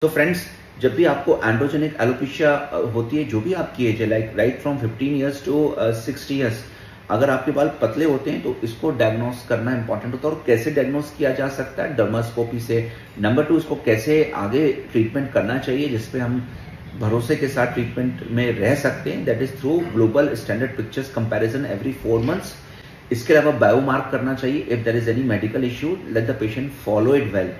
तो फ्रेंड्स, जब भी आपको एंड्रोजेनिक एलोपेशिया होती है, जो भी आपकी एज है, like right from 15 years to 60 years, अगर आपके बाल पतले होते हैं तो इसको डायग्नोस करना इंपॉर्टेंट होता है। और कैसे डायग्नोस किया जा सकता है? डर्मास्कोपी से। नंबर 2, इसको कैसे आगे ट्रीटमेंट करना चाहिए जिसपे हम भरोसे के साथ ट्रीटमेंट में रह सकते हैं, that is through global standard pictures comparison every 4 months. इसके अलावा बायोमार्क करना चाहिए। If there is any medical issue, let the patient follow it well.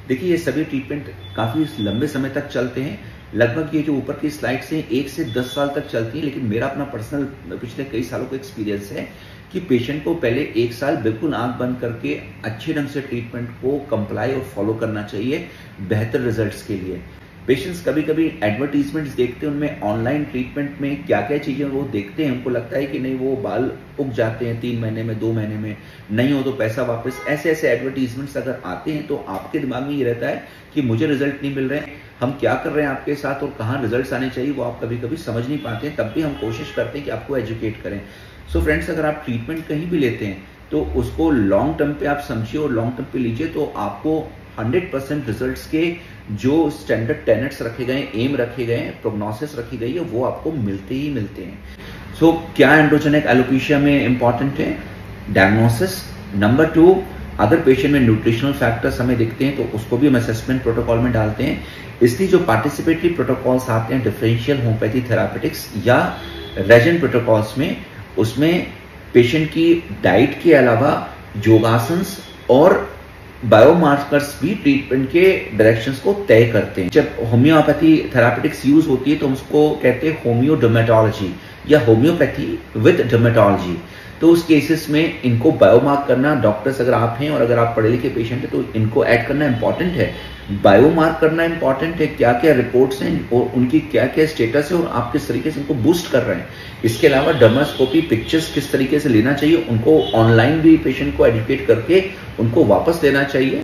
देखिए, ये सभी ट्रीटमेंट काफी लंबे समय तक चलते हैं। लगभग ये जो ऊपर की स्लाइड्स हैं 1 से 10 साल तक चलती है, लेकिन मेरा अपना पर्सनल पिछले कई सालों का एक्सपीरियंस है कि पेशेंट को पहले 1 साल बिल्कुल आंख बंद करके अच्छे ढंग से ट्रीटमेंट को कंप्लाई और फॉलो करना चाहिए बेहतर रिजल्ट्स के लिए। पेशेंट्स कभी कभी एडवर्टीजमेंट्स देखते हैं, उनमें ऑनलाइन ट्रीटमेंट में क्या क्या चीजें वो देखते हैं, उनको लगता है कि नहीं वो बाल उग जाते हैं 3 महीने में, 2 महीने में, नहीं हो तो पैसा वापस। ऐसे ऐसे एडवर्टीजमेंट्स अगर आते हैं तो आपके दिमाग में ये रहता है कि मुझे रिजल्ट नहीं मिल रहे हैं, हम क्या कर रहे हैं आपके साथ और कहाँ रिजल्ट आने चाहिए वो आप कभी कभी समझ नहीं पाते हैं। तब भी हम कोशिश करते हैं कि आपको एजुकेट करें। सो फ्रेंड्स, अगर आप ट्रीटमेंट कहीं भी लेते हैं तो उसको लॉन्ग टर्म पे आप समझिए और लॉन्ग टर्म पे लीजिए, तो आपको 100% रिजल्ट्स के जो स्टैंडर्ड टेनेट्स रखे गए, एम रखे गए, प्रोग्नोसिस रखी गई है, वो आपको मिलते ही मिलते हैं। सो क्या एंड्रोजेनिक एलोपेशिया में इंपॉर्टेंट है? डायग्नोसिस। नंबर 2, अगर पेशेंट में न्यूट्रिशनल फैक्टर्स हमें दिखते हैं तो उसको भी हम असेसमेंट प्रोटोकॉल में डालते हैं। इसलिए जो पार्टिसिपेटरी प्रोटोकॉल्स आते हैं डिफरेंशियल होम्योपैथी थेरापेटिक्स या रेजिन प्रोटोकॉल्स में, उसमें पेशेंट की डाइट के अलावा योगासन और बायोमार्कर्स भी ट्रीटमेंट के डायरेक्शंस को तय करते हैं। जब होम्योपैथी थेरापेटिक्स यूज होती है तो हम उसको कहते हैं होम्योडर्मेटोलॉजी या होम्योपैथी विद डर्मेटोलॉजी। तो उस केसेस में इनको बायोमार्क करना, डॉक्टर्स अगर आप हैं और अगर आप पढ़े लिखे पेशेंट हैं तो इनको ऐड करना इंपॉर्टेंट है। बायोमार्क करना इंपॉर्टेंट है, क्या क्या रिपोर्ट्स हैं और उनकी क्या क्या स्टेटस है और आप किस तरीके से इनको बूस्ट कर रहे हैं। इसके अलावा डर्मास्कोपी पिक्चर्स किस तरीके से लेना चाहिए, उनको ऑनलाइन भी पेशेंट को एजुकेट करके उनको वापस लेना चाहिए।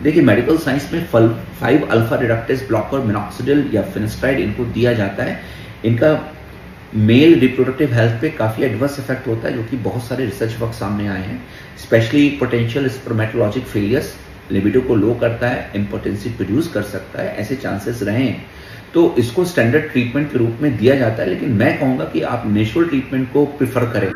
देखिए, मेडिकल साइंस में 5 अल्फा रिडक्टेज ब्लॉकर, मिनॉक्सिडिल या फिनेस्ट्राइड इनको दिया जाता है। इनका मेल रिप्रोडक्टिव हेल्थ पे काफी एडवर्स इफेक्ट होता है, जो कि बहुत सारे रिसर्च वर्क सामने आए हैं। स्पेशली पोटेंशियल स्पर्मेटोलॉजिक फेलियर्स, लिबिडो को लो करता है, इम्पोटेंसी प्रोड्यूस कर सकता है, ऐसे चांसेस रहे हैं। तो इसको स्टैंडर्ड ट्रीटमेंट के रूप में दिया जाता है, लेकिन मैं कहूंगा कि आप नेचुरल ट्रीटमेंट को प्रिफर करें।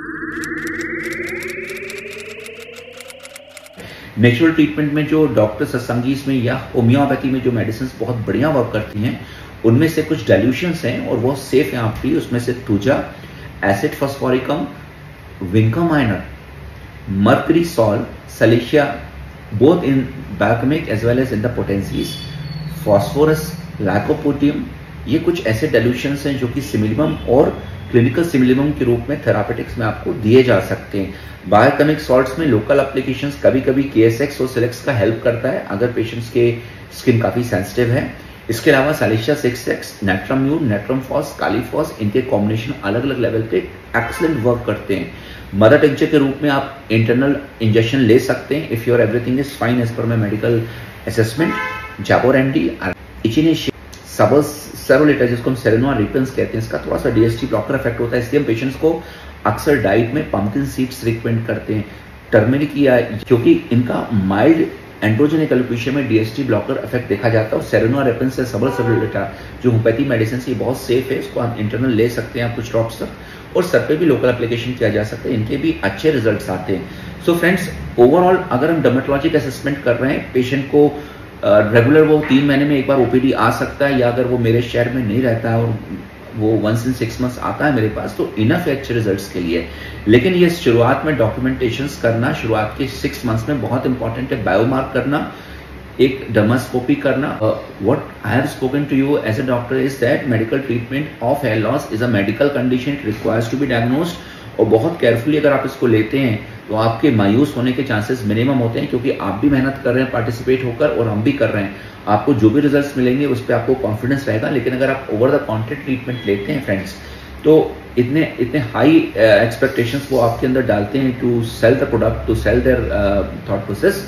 नेचुरल ट्रीटमेंट में जो डॉक्टर सत्संगीज में या होम्योपैथी में जो मेडिसिन बहुत बढ़िया वर्क करती हैं, उनमें से कुछ डाइल्यूशंस हैं और वो सेफ हैं आपके लिए। उसमें से thuja, acid phosphoricum, vinca minor, mercury sol, silicea, both in biochemic as well as in the potencies, phosphorus, lycopodium, ये कुछ ऐसे डाइल्यूशंस हैं जो कि सिमिलिमम और क्लिनिकल सिमिलिमम के रूप में थेरापेटिक्स में आपको दिए जा सकते हैं। बायोकेमिक सॉल्ट्स में लोकल एप्लीकेशंस कभी कभी KSX और सिलेक्स का हेल्प करता है अगर पेशेंट्स के स्किन काफी सेंसिटिव है। इसके अलावा सालिशिया 6X, नेट्राम्यूर, नेट्रमफॉस, कालीफॉस, इनके कॉम्बिनेशन अलग अलग लेवल पे एक्सलेंट वर्क करते हैं। मदर टिंचर के रूप में आप इंटरनल इंजेक्शन ले सकते हैं if your everything is fine as per my medical assessment. Jaborandi, echinacea, सेरोलेटर जिसको हम सेरेनोआ रिपेंस कहते हैं, इसका थोड़ा सा DHT ब्लॉकर इफेक्ट होता है, इसलिए हम पेशेंट्स को अक्सर डाइट में पंपकिन सीड्स रिकमेंड करते हैं। टर्मेरिक या, क्योंकि इनका माइल्ड एंड्रोजेनिक एलोपेशिया में DHT ब्लॉकर इफेक्ट देखा जाता है। और सेरेनोआ रिपेंस है सेरोलेटर जो होम्योपैथी मेडिसिन से बहुत सेफ है, इसको हम इंटरनल ले सकते हैं आप कुछ ड्रॉप्स तक, और सर पे भी लोकल एप्लीकेशन किया जा सकता है, इनके भी अच्छे रिजल्ट्स आते हैं। सो फ्रेंड्स, ओवरऑल अगर हम डर्मेटोलॉजिक असेसमेंट कर रहे हैं, पेशेंट को रेगुलर वो 3 महीने में एक बार OPD आ सकता है, या अगर वो मेरे शहर में नहीं रहता है और वो 1 in 6 months आता है मेरे पास, तो इनफ है अच्छे रिजल्ट्स के लिए। लेकिन ये शुरुआत में डॉक्यूमेंटेशन करना शुरुआत के 6 months में बहुत इंपॉर्टेंट है। बायोमार्क करना, एक डर्मास्कोपी करना। What I have spoken to you as a doctor is that medical treatment of hair loss is a medical condition, it requires to be diagnosed. और बहुत केयरफुली अगर आप इसको लेते हैं तो आपके मायूस होने के चांसेस मिनिमम होते हैं, क्योंकि आप भी मेहनत कर रहे हैं पार्टिसिपेट होकर और हम भी कर रहे हैं। आपको जो भी रिजल्ट्स मिलेंगे उस पर आपको कॉन्फिडेंस रहेगा। लेकिन अगर आप ओवर द काउंटर ट्रीटमेंट लेते हैं फ्रेंड्स, तो इतने हाई एक्सपेक्टेशंस वो आपके अंदर डालते हैं to sell the product, to sell their thought process,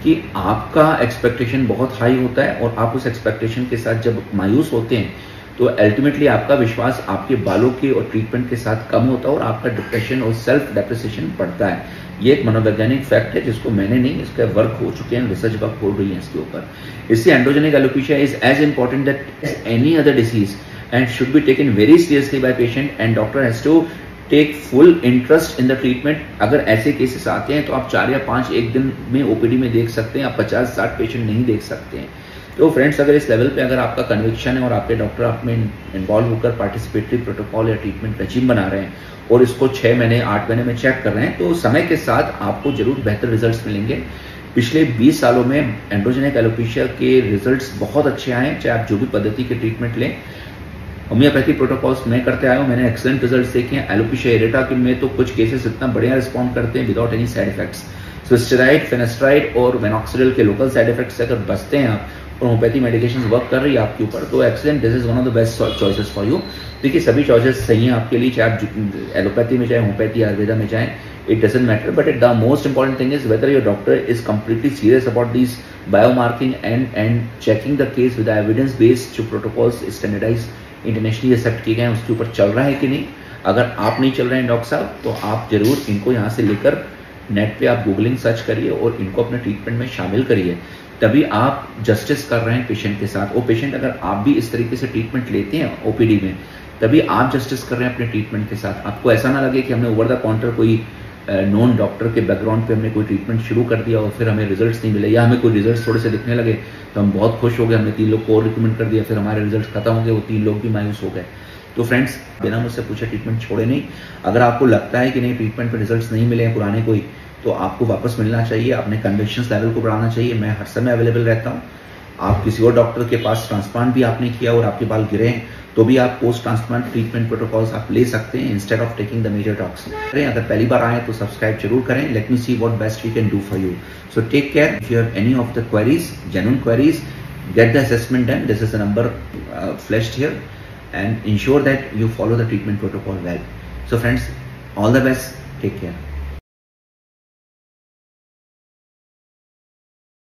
कि आपका एक्सपेक्टेशन बहुत हाई होता है और आप उस एक्सपेक्टेशन के साथ जब मायूस होते हैं तो अल्टीमेटली आपका विश्वास आपके बालों के और ट्रीटमेंट के साथ कम होता है और आपका डिप्रेशन और सेल्फ डेप्रेसिएशन बढ़ता है। ये एक मनोवैज्ञानिक फैक्ट है जिसको मैंने नहीं, इसका वर्क हो चुके हैं, रिसर्च वर्क हो रही है इसके ऊपर। इससे androgenic alopecia is as important that any other disease and should be taken very seriously by patient and doctor has to take full interest in the treatment। अगर ऐसे केसेस आते हैं तो आप 4 या 5 एक दिन में ओपीडी में देख सकते हैं, आप 50-60 पेशेंट नहीं देख सकते हैं। तो फ्रेंड्स, अगर इस लेवल पे अगर आपका कन्विक्शन है और आपके डॉक्टर आप में इन्वॉल्व होकर पार्टिसिपेटरी प्रोटोकॉल या ट्रीटमेंट रेजिम बना रहे हैं और इसको 6 महीने 8 महीने में चेक कर रहे हैं, तो समय के साथ आपको जरूर बेहतर रिजल्ट मिलेंगे। पिछले 20 सालों में एंड्रोजेनिक एलोपेशिया के रिजल्ट्स बहुत अच्छे आए हैं, चाहे आप जो भी पद्धति के ट्रीटमेंट लें। होम्योपैथी प्रोटोकॉल्स मैं करते आया हूँ, मैंने एक्सेलेंट रिजल्ट्स देखे हैं। एलोपेशिया एरेटा के में तो कुछ केसेस इतना बढ़िया रिस्पॉन्ड करते हैं विदाउट एनी साइड इफेक्ट्स। सो स्टेरॉइड, फेनेस्ट्राइड और वेनॉक्सिडिल के लोकल साइड इफेक्ट्स से अगर बचते हैं आप और होम्योपैथी मेडिकेशन वर्क कर रही है आपके ऊपर, तो excellent, this is one of the best choices for you. देखिए, सभी चॉइसेस सही हैं आपके लिए, चाहे आप एलोपैथी में, चाहे होम्योपैथी, आयुर्वेदा में जाएं, it doesn't matter, but the most important thing is whether your doctor is completely serious about these biomarking and checking the case with the evidence based जो protocols standardized इंटरनेशनली एक्सेप्ट किए गए हैं उसके ऊपर चल रहा है कि नहीं। अगर आप नहीं चल रहे हैं डॉक्टर साहब, तो आप जरूर इनको यहाँ से लेकर नेट पे आप गूगलिंग सर्च करिए और इनको अपने ट्रीटमेंट में शामिल करिए, तभी आप जस्टिस कर रहे हैं पेशेंट के साथ। और पेशेंट, अगर आप भी इस तरीके से ट्रीटमेंट लेते हैं ओपीडी में, तभी आप जस्टिस कर रहे हैं अपने ट्रीटमेंट के साथ। आपको ऐसा ना लगे कि हमने ओवर द काउंटर कोई नॉन डॉक्टर के बैकग्राउंड पे हमने कोई ट्रीटमेंट शुरू कर दिया और फिर हमें रिजल्ट्स नहीं मिले, या हमें कोई रिजल्ट्स थोड़े से दिखने लगे तो हम बहुत खुश हो गए, हमने 3 लोग को और रिकमेंड कर दिया, फिर हमारे रिजल्ट्स खत्म हो गए, वो 3 लोग भी मायूस हो गए। तो फ्रेंड्स, बिना मुझसे पूछे ट्रीटमेंट छोड़े नहीं। अगर आपको लगता है कि नहीं ट्रीटमेंट पे रिजल्ट्स नहीं मिले हैं पुराने कोई, तो आपको वापस मिलना चाहिए, अपने कन्विक्शंस लेवल को बढ़ाना चाहिए। मैं हर समय अवेलेबल रहता हूँ। आप किसी और डॉक्टर के पास ट्रांसप्लांट भी आपने किया और आपके बाल गिरे हैं, तो भी आप पोस्ट ट्रांसप्लांट ट्रीटमेंट प्रोटोकॉल्स आप ले सकते हैं instead of taking the major talks. अगर पहली बार आए तो सब्सक्राइब जरूर करें। Let me see what best we can do for you. So take care. If you have any of the queries, genuine queries, get the assessment done. This is the number flashed here, and ensure that you follow the treatment protocol well. So friends, all the best. Take care.